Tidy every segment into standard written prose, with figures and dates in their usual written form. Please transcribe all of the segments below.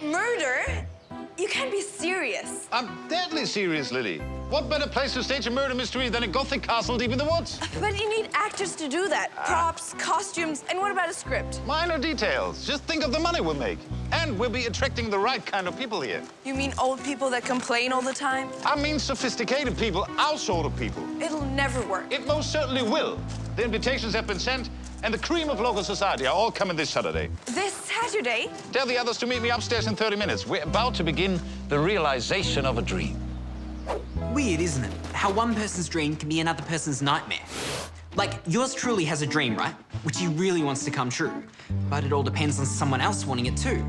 Murder? You can't be serious. I'm deadly serious, Lily. What better place to stage a murder mystery than a gothic castle deep in the woods? But you need actors to do that. Props, costumes, and what about a script? Minor details. Just think of the money we'll make. And we'll be attracting the right kind of people here. You mean old people that complain all the time? I mean sophisticated people, our sort of people. It'll never work. It most certainly will. The invitations have been sent, and the cream of local society are all coming this Saturday. This Saturday? Tell the others to meet me upstairs in 30 minutes. We're about to begin the realization of a dream. Weird, isn't it? How one person's dream can be another person's nightmare. Like, yours truly has a dream, right? Which he really wants to come true. But it all depends on someone else wanting it too.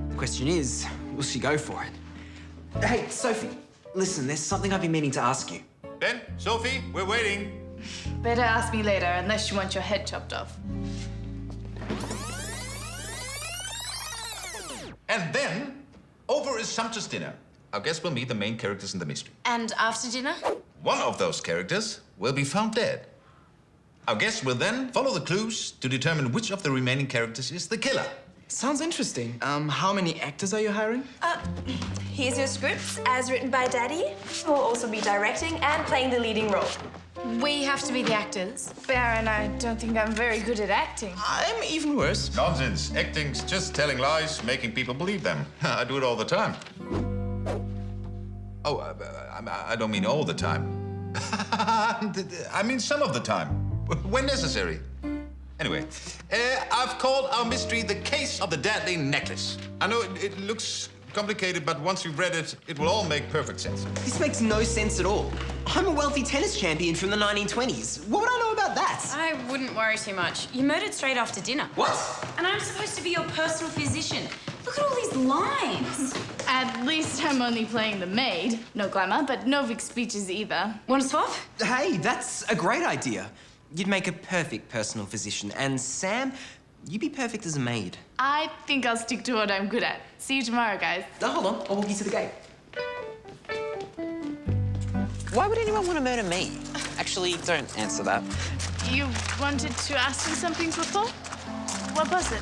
The question is, will she go for it? Hey, Sophie, listen, there's something I've been meaning to ask you. Ben, Sophie, we're waiting. Better ask me later, unless you want your head chopped off. And then, over is sumptuous dinner. Our guests will meet the main characters in the mystery. And after dinner? One of those characters will be found dead. Our guests will then follow the clues to determine which of the remaining characters is the killer. Sounds interesting. How many actors are you hiring? Here's your scripts, as written by Daddy. We'll also be directing and playing the leading role. We have to be the actors. Baron, I don't think I'm very good at acting. I'm even worse. Nonsense. Acting's just telling lies, making people believe them. I do it all the time. Oh, I don't mean all the time. I mean some of the time, when necessary. Anyway, I've called our mystery The Case of the Deadly Necklace. I know it looks complicated, but once you've read it, it will all make perfect sense. This makes no sense at all. I'm a wealthy tennis champion from the 1920s. What would I know about that? I wouldn't worry too much. You murdered straight after dinner. What? And I'm supposed to be your personal physician. Look at all these lines. At least I'm only playing the maid. No glamour, but no big speeches either. Want to swap? Hey, that's a great idea. You'd make a perfect personal physician. And Sam, you'd be perfect as a maid. I think I'll stick to what I'm good at. See you tomorrow, guys. Oh, hold on. I'll walk you to the gate. Why would anyone want to murder me? Actually, don't answer that. You wanted to ask me something before? What was it?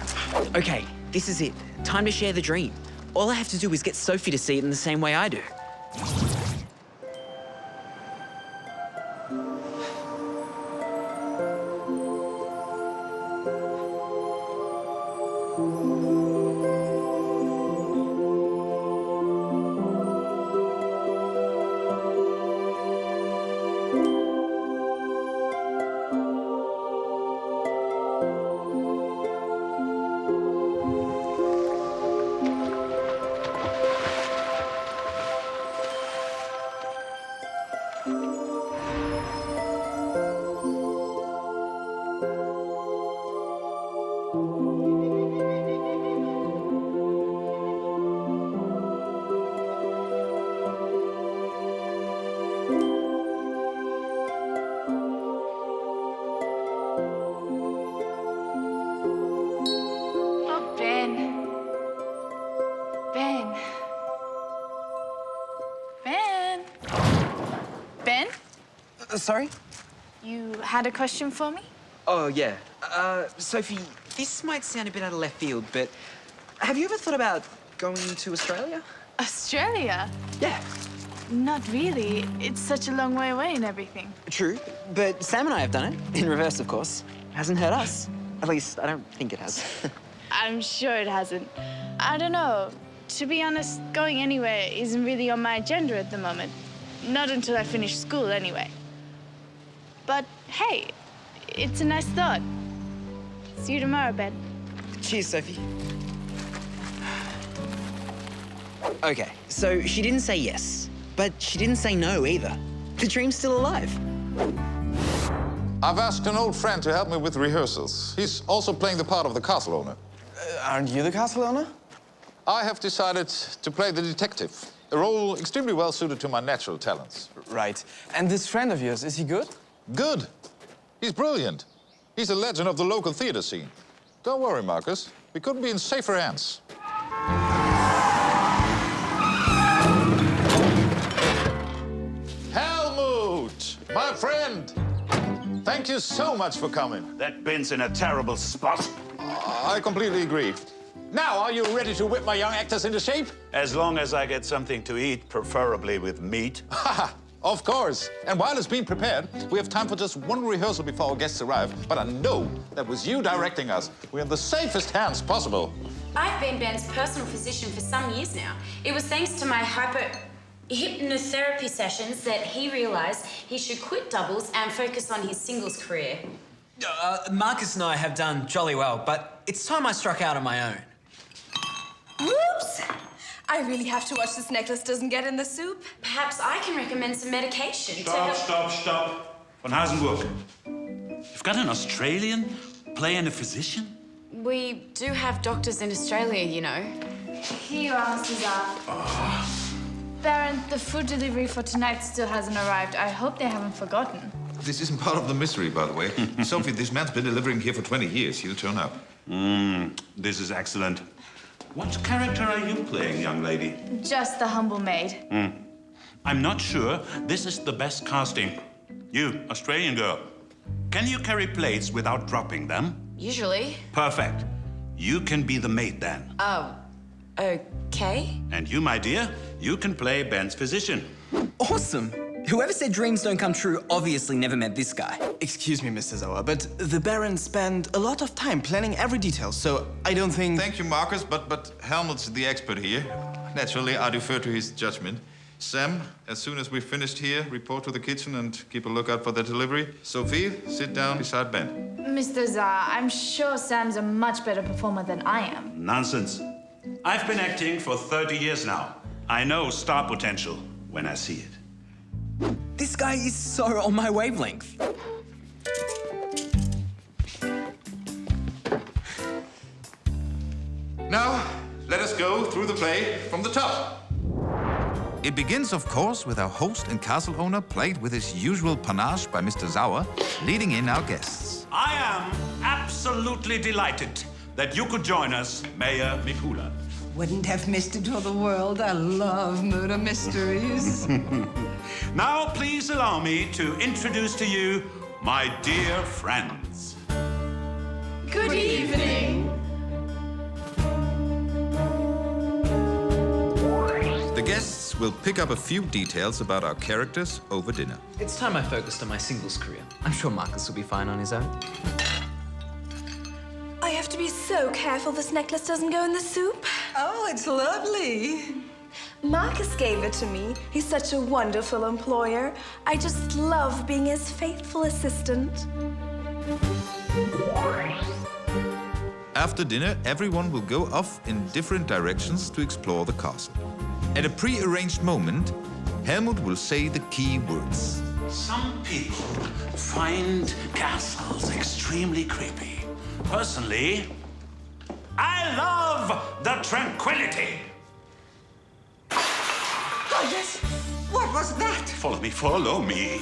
Okay, this is it. Time to share the dream. All I have to do is get Sophie to see it in the same way I do. Sorry? You had a question for me? Oh, yeah. Sophie, this might sound a bit out of left field, but have you ever thought about going to Australia? Australia? Yeah. Not really. It's such a long way away and everything. True, but Sam and I have done it. In reverse, of course. Hasn't hurt us. At least, I don't think it has. I'm sure it hasn't. I don't know. To be honest, going anywhere isn't really on my agenda at the moment. Not until I finish school, anyway. But hey, it's a nice thought. See you tomorrow, Ben. Cheers, Sophie. Okay, so she didn't say yes, but she didn't say no either. The dream's still alive. I've asked an old friend to help me with rehearsals. He's also playing the part of the castle owner. Aren't you the castle owner? I have decided to play the detective, a role extremely well suited to my natural talents. Right. And this friend of yours, is he good? Good. He's brilliant. He's a legend of the local theater scene. Don't worry, Markus. We couldn't be in safer hands. Helmut, my friend. Thank you so much for coming. That Ben's in a terrible spot. I completely agree. Now, are you ready to whip my young actors into shape? As long as I get something to eat, preferably with meat. Of course. And while it's being prepared, we have time for just one rehearsal before our guests arrive. But I know that with you directing us, we're in the safest hands possible. I've been Ben's personal physician for some years now. It was thanks to my hypnotherapy sessions that he realized he should quit doubles and focus on his singles career. Markus and I have done jolly well, but it's time I struck out on my own. Whoops! I really have to watch this necklace doesn't get in the soup. Perhaps I can recommend some medication to help... Stop. Von Hasenburg. You've got an Australian playing a physician? We do have doctors in Australia, you know. Here you are, Mr. Czar. Baron, the food delivery for tonight still hasn't arrived. I hope they haven't forgotten. This isn't part of the mystery, by the way. Sophie, this man's been delivering here for 20 years. He'll turn up. This is excellent. What character are you playing, young lady? Just the humble maid. I'm not sure this is the best casting. You, Australian girl, can you carry plates without dropping them? Usually. Perfect. You can be the maid then. Oh, okay. And you, my dear, you can play Ben's physician. Awesome. Whoever said dreams don't come true obviously never met this guy. Excuse me, Mr. Sauer, but the Baron spent a lot of time planning every detail, so I don't think... Thank you, Markus, but Helmut's the expert here. Naturally, I defer to his judgment. Sam, as soon as we're finished here, report to the kitchen and keep a lookout for the delivery. Sophie, sit down beside Ben. Mr. Czar, I'm sure Sam's a much better performer than I am. Nonsense. I've been acting for 30 years now. I know star potential when I see it. This guy is so on my wavelength. Now, let us go through the play from the top. It begins, of course, with our host and castle owner, played with his usual panache by Mr. Sauer, leading in our guests. I am absolutely delighted that you could join us, Mayor Mikula. Wouldn't have missed it for the world. I love murder mysteries. Now, please allow me to introduce to you my dear friends. Good evening. The guests will pick up a few details about our characters over dinner. It's time I focused on my singles career. I'm sure Markus will be fine on his own. I have to be so careful this necklace doesn't go in the soup. Oh, it's lovely. Markus gave it to me. He's such a wonderful employer. I just love being his faithful assistant. After dinner, everyone will go off in different directions to explore the castle. At a pre-arranged moment, Helmut will say the key words. Some people find castles extremely creepy. Personally, I love the tranquility. Goodness, what was that? Follow me.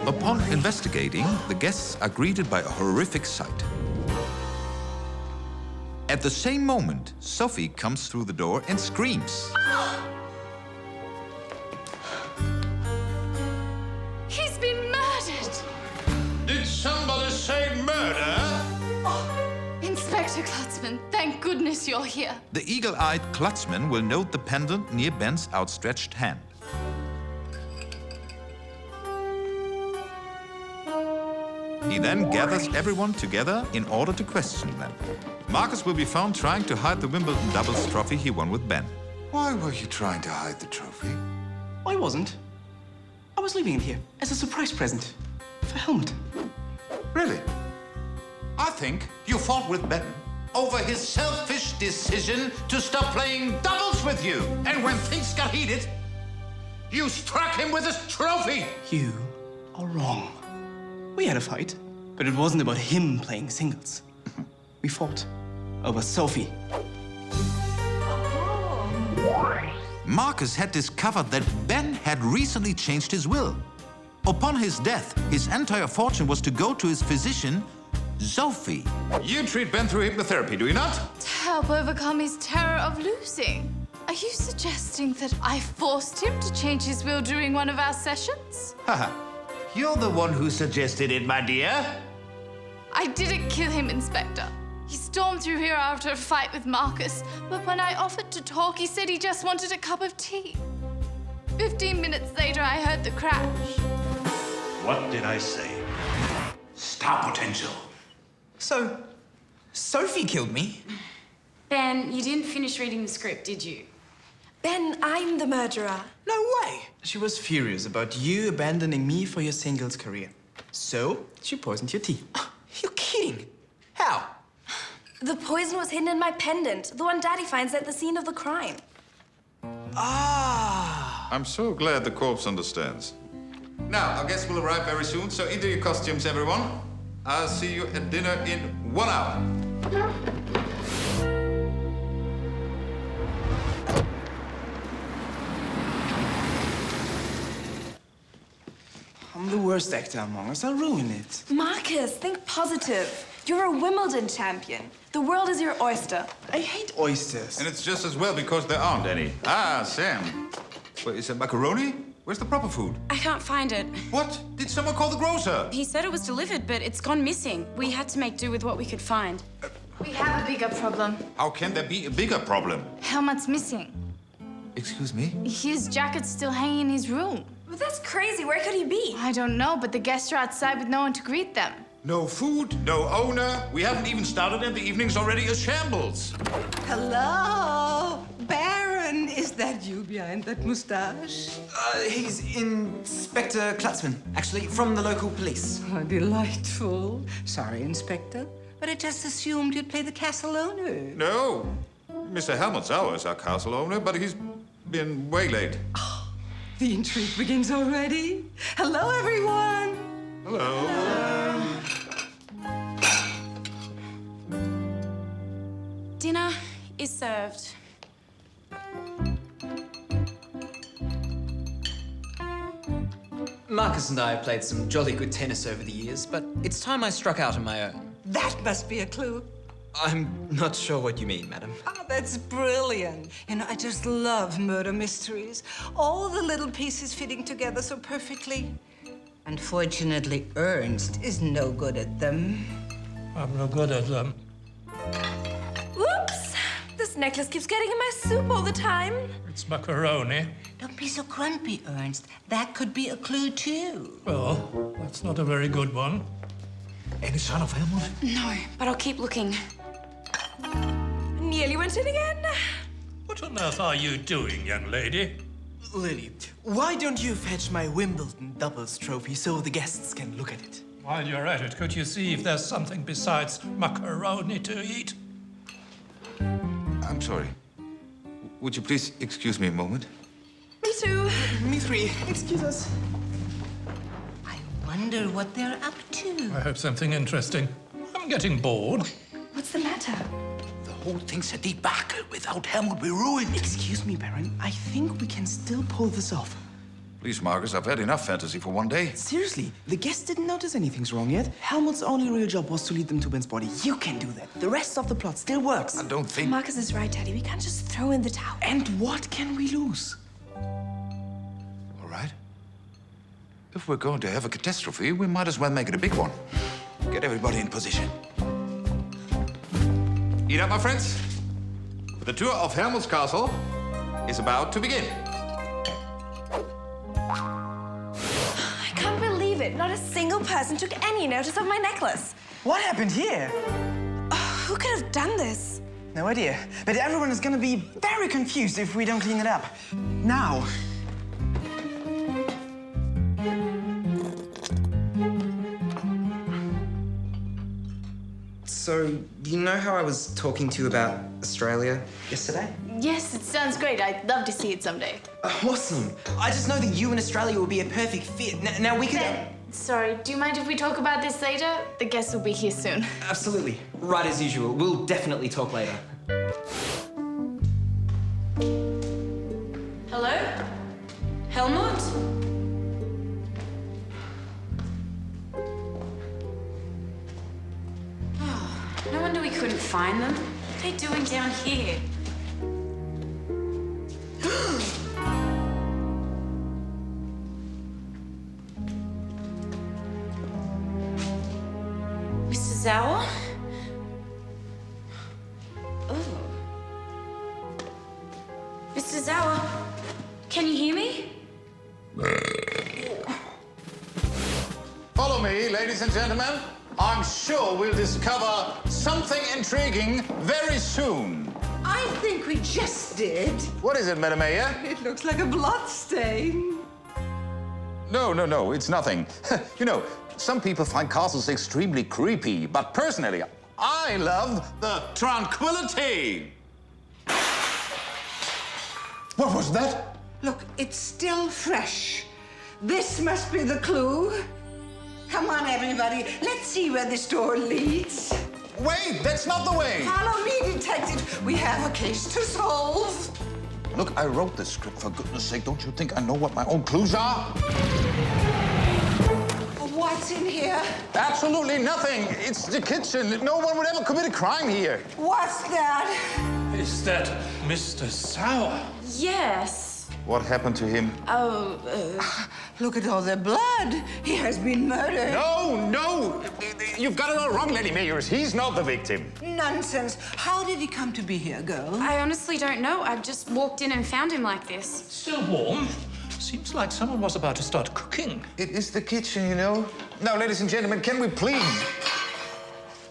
Upon investigating, the guests are greeted by a horrific sight. At the same moment, Sophie comes through the door and screams. He's been murdered. Did somebody say murder? Inspector Klutzman, thank goodness you're here. The eagle-eyed Klutzman will note the pendant near Ben's outstretched hand. He then gathers everyone together in order to question them. Markus will be found trying to hide the Wimbledon doubles trophy he won with Ben. Why were you trying to hide the trophy? I wasn't. I was leaving it here as a surprise present for Helmut. Really? I think you fought with Ben over his selfish decision to stop playing doubles with you. And when things got heated, you struck him with his trophy. You are wrong. We had a fight, but it wasn't about him playing singles. We fought over Sophie. Markus had discovered that Ben had recently changed his will. Upon his death, his entire fortune was to go to his physician, Sophie. You treat Ben through hypnotherapy, do you not? To help overcome his terror of losing. Are you suggesting that I forced him to change his will during one of our sessions? Haha, you're the one who suggested it, my dear. I didn't kill him, Inspector. He stormed through here after a fight with Markus, but when I offered to talk, he said he just wanted a cup of tea. 15 minutes later, I heard the crash. What did I say? Star potential. So, Sophie killed me? Ben, you didn't finish reading the script, did you? Ben, I'm the murderer. No way! She was furious about you abandoning me for your singles career. So, she poisoned your tea. You're kidding. How? The poison was hidden in my pendant, the one Daddy finds at the scene of the crime. Ah! I'm so glad the corpse understands. Now, our guests will arrive very soon, so into your costumes, everyone. I'll see you at dinner in 1 hour. I'm the worst actor among us. I'll ruin it. Markus, think positive. You're a Wimbledon champion. The world is your oyster. I hate oysters. And it's just as well because there aren't any. Ah, Sam. Wait, is it macaroni? Where's the proper food? I can't find it. What? Did someone call the grocer? He said it was delivered, but it's gone missing. We had to make do with what we could find. We have a bigger problem. How can there be a bigger problem? Helmut's missing. Excuse me? His jacket's still hanging in his room. But that's crazy. Where could he be? I don't know, but the guests are outside with no one to greet them. No food, no owner. We haven't even started and the evening's already a shambles. Hello, Baron. Is that you behind that mustache? He's Inspector Klutzman, actually, from the local police. Oh, delightful. Sorry, Inspector, but I just assumed you'd play the castle owner. No. Mr. Helmut's ours, our castle owner, but he's been waylaid. The intrigue begins already. Hello, everyone. Hello. Dinner is served. Markus and I have played some jolly good tennis over the years, but it's time I struck out on my own. That must be a clue. I'm not sure what you mean, madam. Oh, that's brilliant. You know, I just love murder mysteries. All the little pieces fitting together so perfectly. Unfortunately, Ernst is no good at them. I'm no good at them. Whoops! This necklace keeps getting in my soup all the time. It's macaroni. Don't be so grumpy, Ernst. That could be a clue, too. Well, that's not a very good one. Any sign of Helmut? No, but I'll keep looking. Nearly went in again. What on earth are you doing, young lady? Lily, why don't you fetch my Wimbledon doubles trophy so the guests can look at it? While you're at it, could you see if there's something besides macaroni to eat? I'm sorry. Would you please excuse me a moment? Me too. Me three. Excuse us. I wonder what they're up to. I hope something interesting. I'm getting bored. What's the matter? The whole thing's a debacle. Without Helmut, we're ruined. Excuse me, Baron. I think we can still pull this off. Please, Markus, I've had enough fantasy for one day. Seriously, the guests didn't notice anything's wrong yet. Helmut's only real job was to lead them to Ben's body. You can do that. The rest of the plot still works. I don't think... Markus is right, Daddy. We can't just throw in the towel. And what can we lose? All right. If we're going to have a catastrophe, we might as well make it a big one. Get everybody in position. Eat up, my friends. The tour of Helmut's castle is about to begin. I can't believe it. Not a single person took any notice of my necklace. What happened here? Who could have done this? No idea. But everyone is gonna be very confused if we don't clean it up. Now. So, you know how I was talking to you about Australia yesterday? Yes, it sounds great. I'd love to see it someday. Awesome. I just know that you and Australia will be a perfect fit. Now we can... Sorry, do you mind if we talk about this later? The guests will be here soon. Absolutely. Right as usual. We'll definitely talk later. Hello? Helmut? Oh, no wonder we couldn't find them. What are they doing down here? Mrs. Sauer? Oh. Mr. Sauer, can you hear me? Follow me, ladies and gentlemen. I'm sure we'll discover something intriguing very soon. I think we just did. What is it, Madame Mayor? It looks like a blood stain. No, it's nothing. You know, some people find castles extremely creepy, but personally, I love the tranquility. What was that? Look, it's still fresh. This must be the clue. Come on, everybody. Let's see where this door leads. Wait, that's not the way. Follow me, detective. We have a case to solve. Look, I wrote this script, for goodness sake. Don't you think I know what my own clues are? What's in here? Absolutely nothing. It's the kitchen. No one would ever commit a crime here. What's that? Is that Mr. Sauer? Yes. What happened to him? Oh, Look at all the blood. He has been murdered. No. You've got it all wrong, Lady Mayors. He's not the victim. Nonsense. How did he come to be here, girl? I honestly don't know. I just walked in and found him like this. Still warm? Seems like someone was about to start cooking. It is the kitchen, you know. Now, ladies and gentlemen, can we please?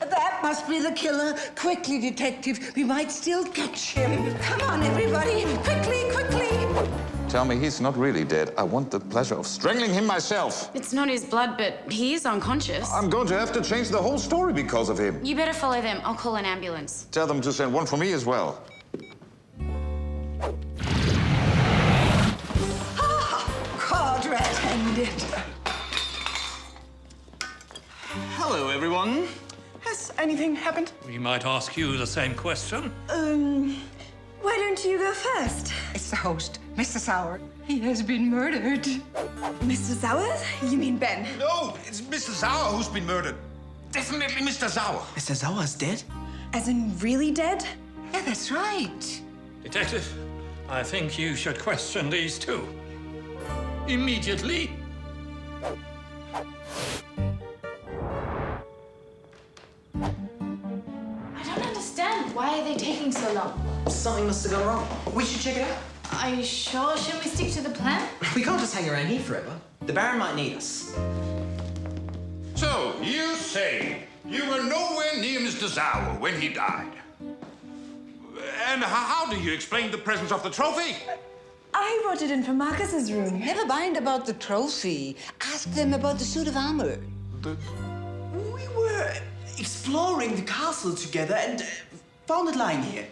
That must be the killer. Quickly, detective. We might still catch him. Come on, everybody. Quickly. Tell me he's not really dead. I want the pleasure of strangling him myself. It's not his blood, but he is unconscious. I'm going to have to change the whole story because of him. You better follow them. I'll call an ambulance. Tell them to send one for me as well. Card red-handed. Hello, everyone. Has anything happened? We might ask you the same question. Why don't you go first? It's the host, Mr. Sauer. He has been murdered. Mr. Sauer? You mean Ben? No, it's Mr. Sauer who's been murdered. Definitely Mr. Sauer. Mr. Sauer's dead? As in really dead? Yeah, that's right. Detective, I think you should question these two. Immediately. I don't understand. Why are they taking so long? Something must have gone wrong. We should check it out. Are you sure? Shouldn't we stick to the plan? We can't just hang around here forever. The Baron might need us. So, you say you were nowhere near Mr. Sauer when he died. And how do you explain the presence of the trophy? I brought it in from Markus's room. Never mind about the trophy. Ask them about the suit of armor. We were exploring the castle together and found it lying here.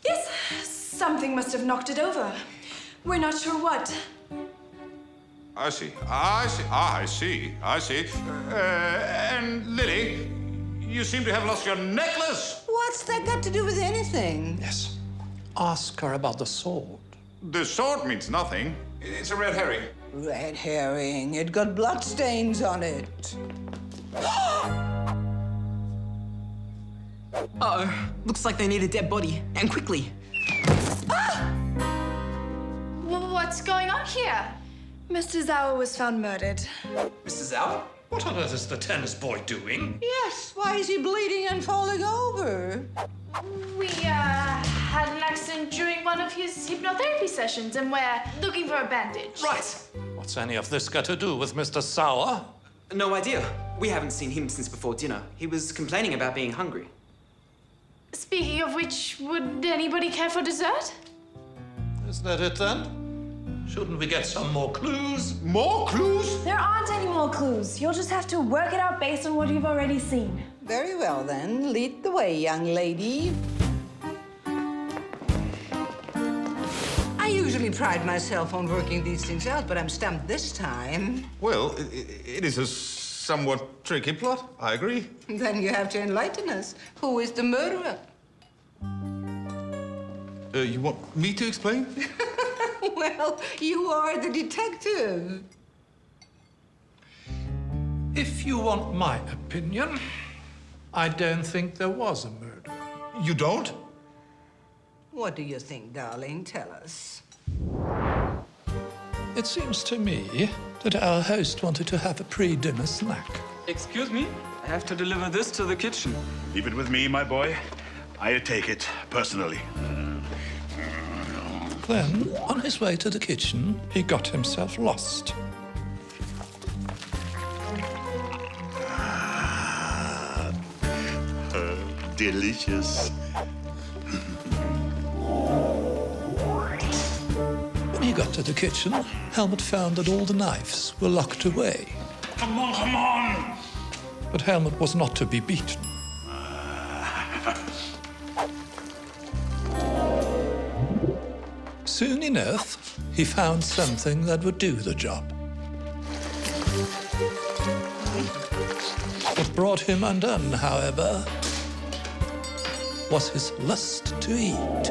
Yes, something must have knocked it over. We're not sure what. I see. And Lily, you seem to have lost your necklace. What's that got to do with anything? Yes. Ask her about the sword. The sword means nothing. It's a red herring. Red herring. It got bloodstains on it. Uh-oh. Looks like they need a dead body. And quickly. What's going on here? Mr. Sauer was found murdered. Mr. Sauer? What on earth is the tennis boy doing? Yes, why is he bleeding and falling over? We had an accident during one of his hypnotherapy sessions and we're looking for a bandage. Right. What's any of this got to do with Mr. Sauer? No idea. We haven't seen him since before dinner. He was complaining about being hungry. Speaking of which, would anybody care for dessert? Is that it then? Shouldn't we get some more clues? More clues? There aren't any more clues. You'll just have to work it out based on what you've already seen. Very well, then. Lead the way, young lady. I usually pride myself on working these things out, but I'm stumped this time. Well, it is a somewhat tricky plot. I agree. Then you have to enlighten us. Who is the murderer? You want me to explain? Well, you are the detective. If you want my opinion, I don't think there was a murder. You don't? What do you think, darling? Tell us. It seems to me that our host wanted to have a pre-dinner snack. Excuse me? have to deliver this to the kitchen. Leave it with me, my boy. I'll take it personally. Then, on his way to the kitchen, he got himself lost. Delicious. When he got to the kitchen, Helmut found that all the knives were locked away. Come on, come on! But Helmut was not to be beaten. Soon enough, he found something that would do the job. What brought him undone, however, was his lust to eat.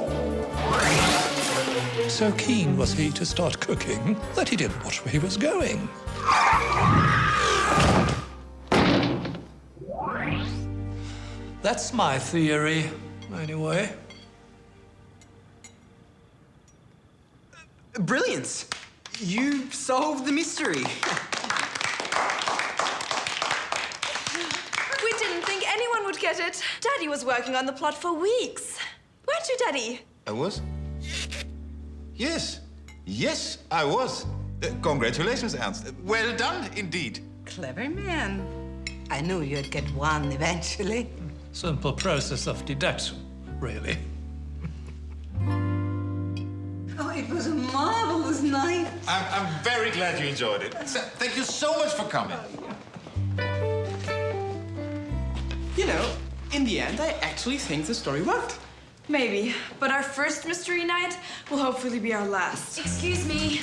So keen was he to start cooking that he didn't watch where he was going. That's my theory, anyway. Brilliant! You solved the mystery. We didn't think anyone would get it. Daddy was working on the plot for weeks. Weren't you, Daddy? I was? Yes. Yes, I was. Congratulations, Ernst. Well done, indeed. Clever man. I knew you'd get one eventually. Simple process of deduction, really. Oh, it was a marvelous night. I'm very glad you enjoyed it. Thank you so much for coming. You know, in the end, I actually think the story worked. Maybe, but our first mystery night will hopefully be our last. Excuse me.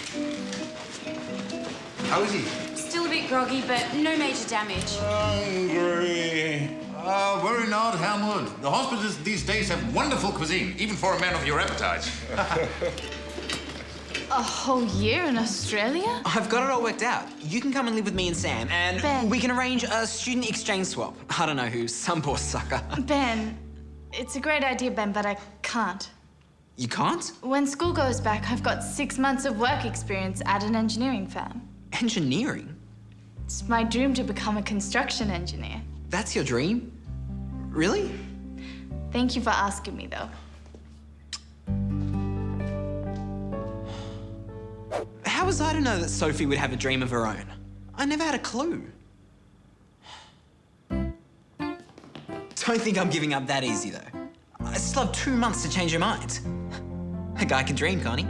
How is he? Still a bit groggy, but no major damage. Hungry. Worry not, Helmut. The hospitals these days have wonderful cuisine, even for a man of your appetite. A whole year in Australia? I've got it all worked out. You can come and live with me and Sam, and Ben. we can arrange a student exchange swap. I don't know who, some poor sucker. Ben, it's a great idea, Ben, but I can't. You can't? When school goes back, I've got 6 months of work experience at an engineering firm. Engineering? It's my dream to become a construction engineer. That's your dream? Really? Thank you for asking me, though. How was I to know that Sophie would have a dream of her own? I never had a clue. Don't think I'm giving up that easy, though. I still have 2 months to change your mind. A guy can dream, can't he?